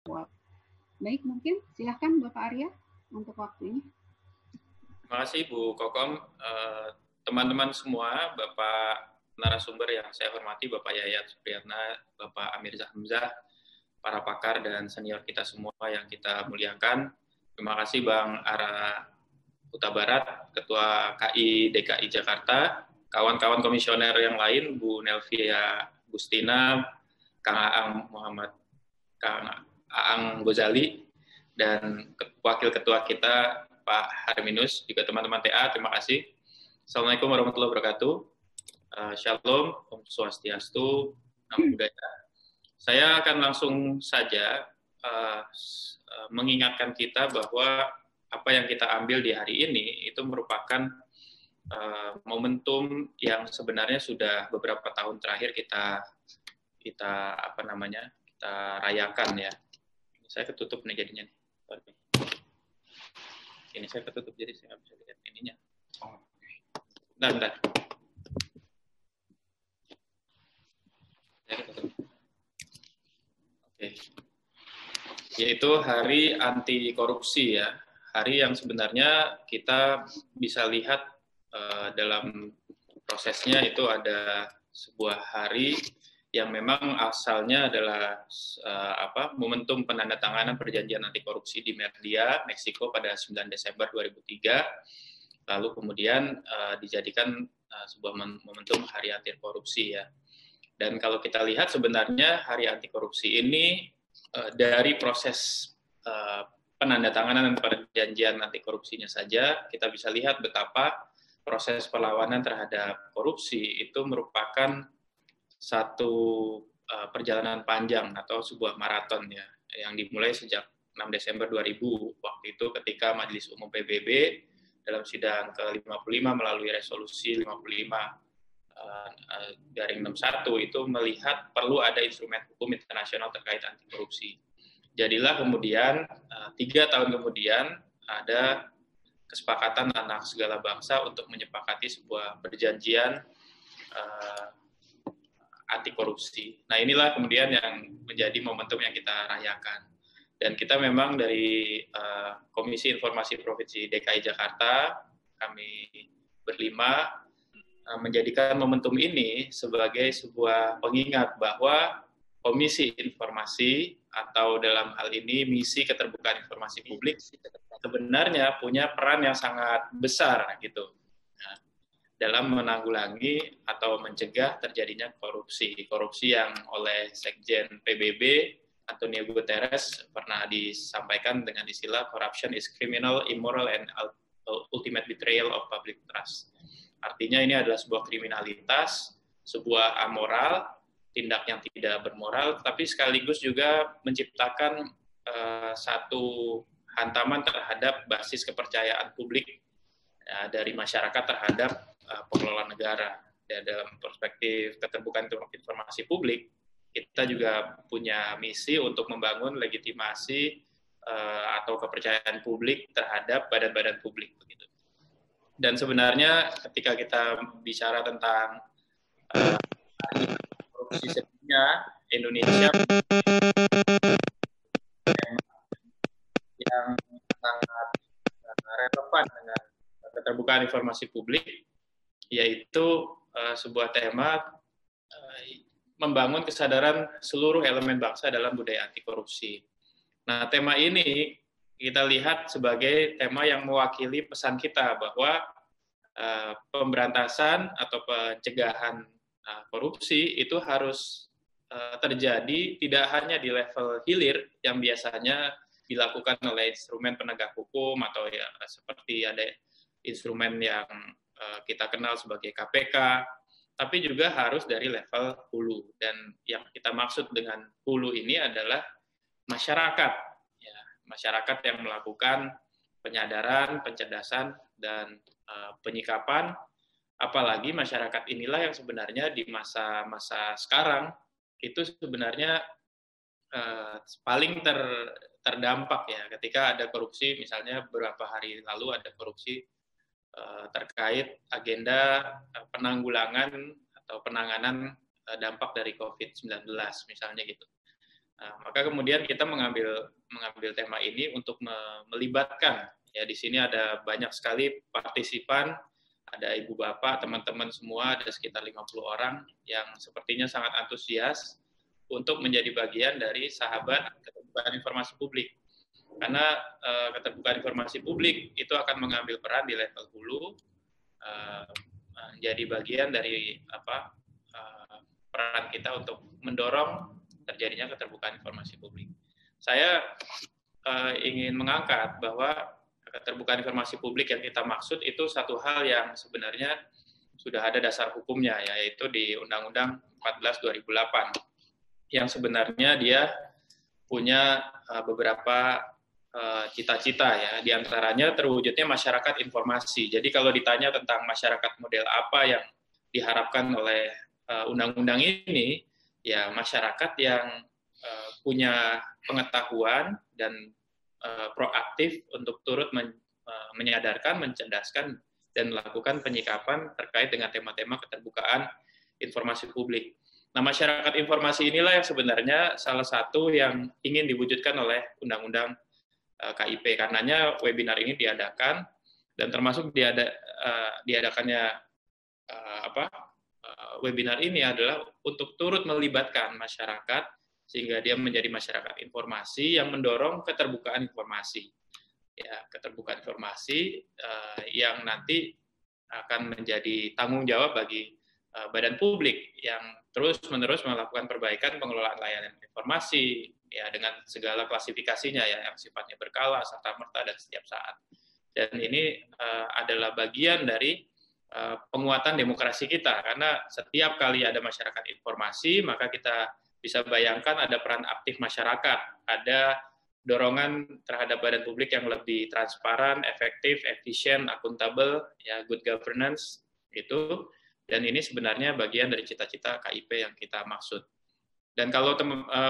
Baik, mungkin silahkan Bapak Arya untuk waktu ini. Terima kasih Bu Kokom. Teman-teman semua, Bapak narasumber yang saya hormati, Bapak Yayat Supriyatna, Bapak Amir Hamzah, para pakar dan senior kita semua yang kita muliakan. Terima kasih Bang Ara Huta Barat, Ketua KI DKI Jakarta, kawan-kawan komisioner yang lain, Bu Nelvia Gustina, Kang Aang Gozali, dan Wakil Ketua kita, Pak Harminus, juga teman-teman TA, terima kasih. Assalamualaikum warahmatullahi wabarakatuh. Shalom, Om Swastiastu, Namo Buddhaya. Saya akan langsung saja mengingatkan kita bahwa apa yang kita ambil di hari ini itu merupakan momentum yang sebenarnya sudah beberapa tahun terakhir kita rayakan ya. Saya ketutup nih jadinya. Ini saya ketutup jadi saya nggak bisa lihat ininya. Bentar. Oke. Yaitu Hari Anti Korupsi ya. Hari yang sebenarnya kita bisa lihat dalam prosesnya itu ada sebuah hari yang memang asalnya adalah momentum penandatanganan perjanjian anti korupsi di Merdia, Meksiko pada 9 Desember 2003. Lalu kemudian dijadikan sebuah momentum Hari Anti Korupsi ya. Dan kalau kita lihat sebenarnya Hari Anti Korupsi ini dari proses penandatanganan perjanjian anti korupsinya saja kita bisa lihat betapa proses perlawanan terhadap korupsi itu merupakan satu perjalanan panjang atau sebuah maraton ya yang dimulai sejak 6 Desember 2000 waktu itu ketika Majelis Umum PBB dalam sidang ke-55 melalui resolusi 55/61 itu melihat perlu ada instrumen hukum internasional terkait anti korupsi. Jadilah kemudian 3 tahun kemudian ada kesepakatan anak segala bangsa untuk menyepakati sebuah perjanjian anti korupsi. Nah inilah kemudian yang menjadi momentum yang kita rayakan. Dan kita memang dari Komisi Informasi Provinsi DKI Jakarta, kami berlima menjadikan momentum ini sebagai sebuah pengingat bahwa Komisi Informasi atau dalam hal ini Misi Keterbukaan Informasi Publik sebenarnya punya peran yang sangat besar gitu. Nah, dalam menanggulangi atau mencegah terjadinya korupsi yang oleh Sekjen PBB Antonio Guterres pernah disampaikan dengan istilah corruption is criminal, immoral, and ultimate betrayal of public trust. Artinya ini adalah sebuah kriminalitas, sebuah amoral, tindak yang tidak bermoral, tapi sekaligus juga menciptakan satu hantaman terhadap basis kepercayaan publik dari masyarakat terhadap pengelola negara. Dan dalam perspektif keterbukaan informasi publik, kita juga punya misi untuk membangun legitimasi atau kepercayaan publik terhadap badan-badan publik. Begitu. Dan sebenarnya ketika kita bicara tentang korupsi sedunia, Indonesia yang sangat relevan dengan keterbukaan informasi publik, yaitu sebuah tema membangun kesadaran seluruh elemen bangsa dalam budaya anti korupsi. Nah, tema ini kita lihat sebagai tema yang mewakili pesan kita bahwa pemberantasan atau pencegahan korupsi itu harus terjadi tidak hanya di level hilir yang biasanya dilakukan oleh instrumen penegak hukum atau ya seperti ada instrumen yang kita kenal sebagai KPK, tapi juga harus dari level hulu. Dan yang kita maksud dengan hulu ini adalah masyarakat, ya, masyarakat yang melakukan penyadaran, pencerdasan, dan penyikapan. Apalagi masyarakat inilah yang sebenarnya di masa-masa sekarang itu sebenarnya paling terdampak ya ketika ada korupsi. Misalnya beberapa hari lalu ada korupsi terkait agenda penanggulangan atau penanganan dampak dari COVID-19 misalnya gitu. Nah, maka kemudian kita mengambil tema ini untuk melibatkan, ya di sini ada banyak sekali partisipan, ada ibu bapak, teman-teman semua, ada sekitar 50 orang yang sepertinya sangat antusias untuk menjadi bagian dari sahabat keterbukaan informasi publik. Karena keterbukaan informasi publik itu akan mengambil peran di level hulu, menjadi bagian dari peran kita untuk mendorong terjadinya keterbukaan informasi publik. Saya ingin mengangkat bahwa keterbukaan informasi publik yang kita maksud itu satu hal yang sebenarnya sudah ada dasar hukumnya, yaitu di Undang-Undang 14 2008, yang sebenarnya dia punya beberapa cita-cita, ya, diantaranya terwujudnya masyarakat informasi. Jadi kalau ditanya tentang masyarakat model apa yang diharapkan oleh undang-undang ini, ya masyarakat yang punya pengetahuan dan proaktif untuk turut menyadarkan, mencerdaskan, dan melakukan penyikapan terkait dengan tema-tema keterbukaan informasi publik. Nah, masyarakat informasi inilah yang sebenarnya salah satu yang ingin diwujudkan oleh Undang-Undang KIP. Karenanya webinar ini diadakan, dan termasuk diadakannya webinar ini adalah untuk turut melibatkan masyarakat sehingga dia menjadi masyarakat informasi yang mendorong keterbukaan informasi. Ya, keterbukaan informasi yang nanti akan menjadi tanggung jawab bagi badan publik yang terus-menerus melakukan perbaikan pengelolaan layanan informasi, ya dengan segala klasifikasinya, ya yang sifatnya berkala, serta-merta, dan setiap saat. Dan ini adalah bagian dari penguatan demokrasi kita, karena setiap kali ada masyarakat informasi, maka kita bisa bayangkan ada peran aktif masyarakat, ada dorongan terhadap badan publik yang lebih transparan, efektif, efisien, akuntabel, ya good governance gitu. Dan ini sebenarnya bagian dari cita-cita KIP yang kita maksud. Dan kalau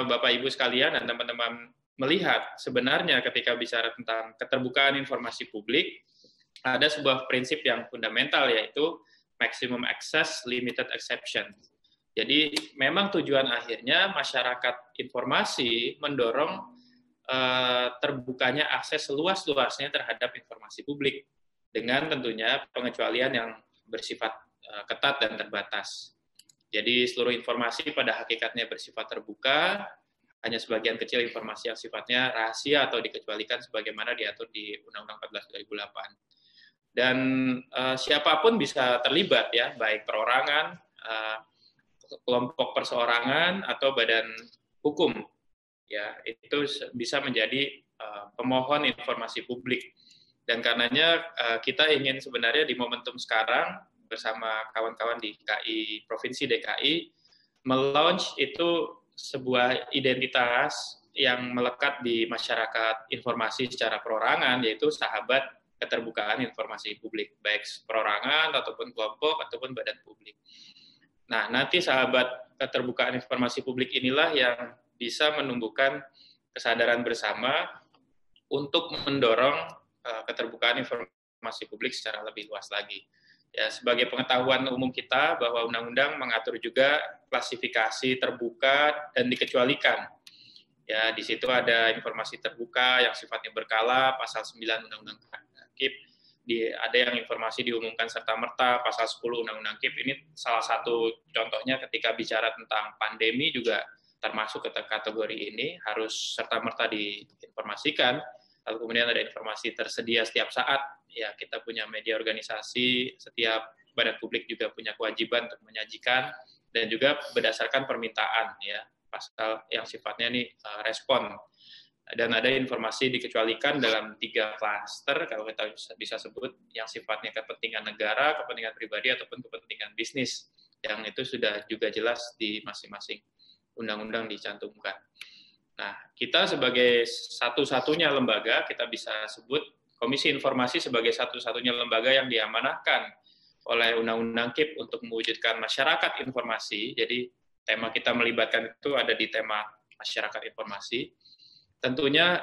Bapak Ibu sekalian dan teman-teman melihat, sebenarnya ketika bicara tentang keterbukaan informasi publik, ada sebuah prinsip yang fundamental, yaitu maximum access, limited exception. Jadi memang tujuan akhirnya masyarakat informasi mendorong terbukanya akses seluas-luasnya terhadap informasi publik, dengan tentunya pengecualian yang bersifat ketat dan terbatas. Jadi seluruh informasi pada hakikatnya bersifat terbuka, hanya sebagian kecil informasi yang sifatnya rahasia atau dikecualikan sebagaimana diatur di Undang-Undang 14 2008. Dan siapapun bisa terlibat, ya, baik perorangan, kelompok perseorangan, atau badan hukum, ya, itu bisa menjadi pemohon informasi publik. Dan karenanya kita ingin sebenarnya di momentum sekarang bersama kawan-kawan di Provinsi DKI melaunch itu sebuah identitas yang melekat di masyarakat informasi secara perorangan, yaitu sahabat keterbukaan informasi publik, baik perorangan ataupun kelompok ataupun badan publik. Nah, nanti sahabat keterbukaan informasi publik inilah yang bisa menumbuhkan kesadaran bersama untuk mendorong keterbukaan informasi publik secara lebih luas lagi. Ya, sebagai pengetahuan umum kita bahwa undang-undang mengatur juga klasifikasi terbuka dan dikecualikan. Ya, di situ ada informasi terbuka yang sifatnya berkala, pasal 9 Undang-Undang KIP. Ada yang informasi diumumkan serta-merta, pasal 10 Undang-Undang KIP. Ini salah satu contohnya ketika bicara tentang pandemi juga termasuk ke kategori ini, harus serta-merta diinformasikan. Lalu kemudian ada informasi tersedia setiap saat. Ya, kita punya media organisasi, setiap badan publik juga punya kewajiban untuk menyajikan, dan juga berdasarkan permintaan, ya, pasal yang sifatnya ini respon. Dan ada informasi dikecualikan dalam 3 klaster, kalau kita bisa sebut, yang sifatnya kepentingan negara, kepentingan pribadi, ataupun kepentingan bisnis, yang itu sudah juga jelas di masing-masing undang-undang dicantumkan. Nah, kita sebagai satu-satunya lembaga, kita bisa sebut Komisi Informasi sebagai satu-satunya lembaga yang diamanahkan oleh Undang-Undang KIP untuk mewujudkan masyarakat informasi. Jadi tema kita melibatkan itu ada di tema masyarakat informasi. Tentunya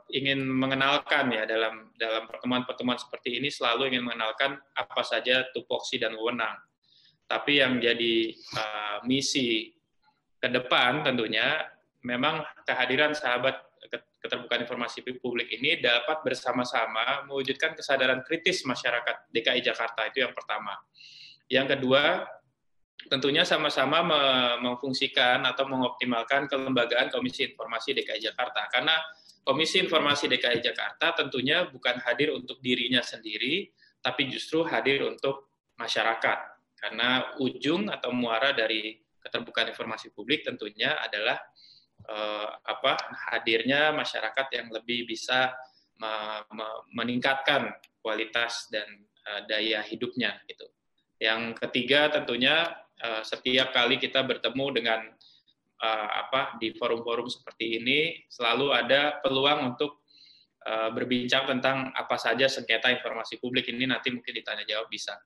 ingin mengenalkan, ya, dalam pertemuan-pertemuan seperti ini selalu ingin mengenalkan apa saja tupoksi dan wewenang. Tapi yang jadi misi ke depan tentunya memang kehadiran sahabat keterbukaan informasi publik ini dapat bersama-sama mewujudkan kesadaran kritis masyarakat DKI Jakarta, itu yang pertama. Yang kedua, tentunya sama-sama memfungsikan atau mengoptimalkan kelembagaan Komisi Informasi DKI Jakarta. Karena Komisi Informasi DKI Jakarta tentunya bukan hadir untuk dirinya sendiri, tapi justru hadir untuk masyarakat. Karena ujung atau muara dari keterbukaan informasi publik tentunya adalah hadirnya masyarakat yang lebih bisa meningkatkan kualitas dan daya hidupnya gitu. Yang ketiga tentunya setiap kali kita bertemu dengan di forum-forum seperti ini selalu ada peluang untuk berbincang tentang apa saja sengketa informasi publik. Ini nanti mungkin ditanya jawab bisa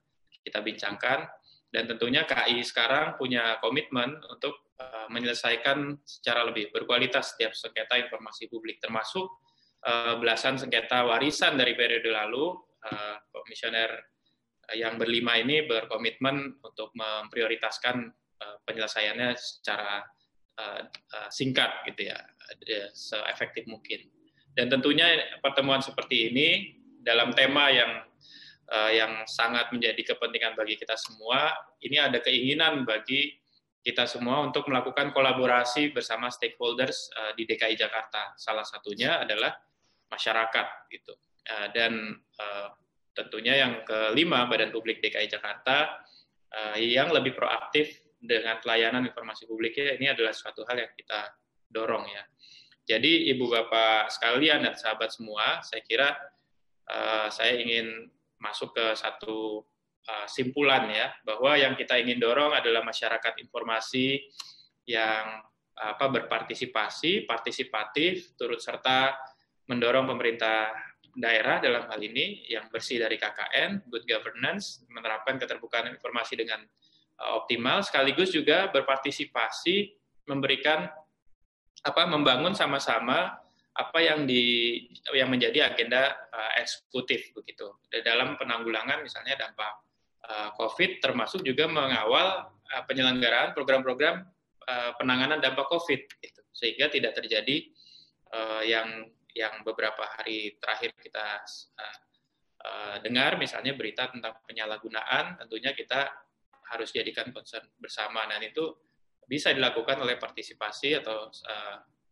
kita bincangkan, dan tentunya KAI sekarang punya komitmen untuk menyelesaikan secara lebih berkualitas setiap sengketa informasi publik, termasuk belasan sengketa warisan dari periode lalu. Komisioner yang berlima ini berkomitmen untuk memprioritaskan penyelesaiannya secara singkat gitu ya, seefektif mungkin. Dan tentunya pertemuan seperti ini dalam tema yang sangat menjadi kepentingan bagi kita semua, ini ada keinginan bagi kita semua untuk melakukan kolaborasi bersama stakeholders di DKI Jakarta. Salah satunya adalah masyarakat gitu. Dan tentunya yang kelima, Badan Publik DKI Jakarta yang lebih proaktif dengan pelayanan informasi publiknya, ini adalah suatu hal yang kita dorong ya. Jadi Ibu Bapak sekalian dan sahabat semua, saya kira saya ingin masuk ke satu simpulan ya, bahwa yang kita ingin dorong adalah masyarakat informasi yang berpartisipasi, partisipatif, turut serta mendorong pemerintah daerah dalam hal ini yang bersih dari KKN, good governance, menerapkan keterbukaan informasi dengan optimal, sekaligus juga berpartisipasi memberikan membangun sama-sama apa yang menjadi agenda eksekutif begitu dalam penanggulangan misalnya dampak COVID, termasuk juga mengawal penyelenggaraan program-program penanganan dampak COVID gitu. Sehingga tidak terjadi yang beberapa hari terakhir kita dengar misalnya berita tentang penyalahgunaan, tentunya kita harus jadikan concern bersama, dan itu bisa dilakukan oleh partisipasi atau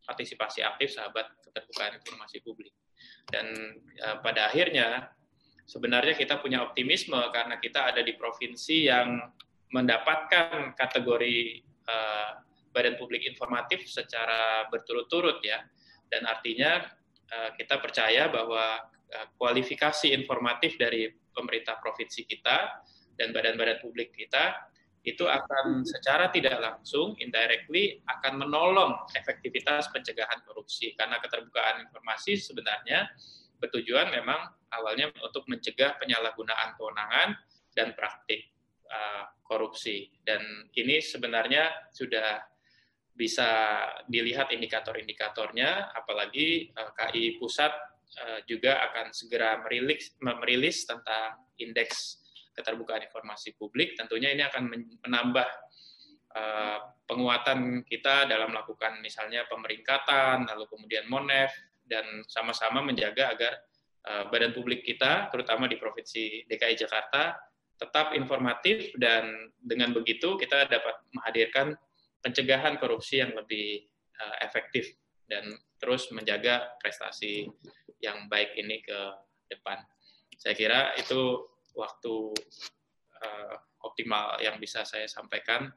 partisipasi aktif sahabat keterbukaan informasi publik. Dan pada akhirnya sebenarnya kita punya optimisme karena kita ada di provinsi yang mendapatkan kategori Badan Publik Informatif secara berturut-turut ya, dan artinya kita percaya bahwa kualifikasi informatif dari pemerintah provinsi kita dan badan-badan publik kita itu akan secara tidak langsung, indirectly, akan menolong efektivitas pencegahan korupsi. Karena keterbukaan informasi sebenarnya bertujuan memang awalnya untuk mencegah penyalahgunaan kewenangan dan praktik korupsi. Dan ini sebenarnya sudah bisa dilihat indikator-indikatornya, apalagi KAI Pusat juga akan segera merilis tentang indeks keterbukaan informasi publik. Tentunya ini akan menambah penguatan kita dalam melakukan misalnya pemeringkatan, lalu kemudian Monef, dan sama-sama menjaga agar badan publik kita, terutama di Provinsi DKI Jakarta, tetap informatif, dan dengan begitu kita dapat menghadirkan pencegahan korupsi yang lebih efektif dan terus menjaga prestasi yang baik ini ke depan. Saya kira itu waktu optimal yang bisa saya sampaikan.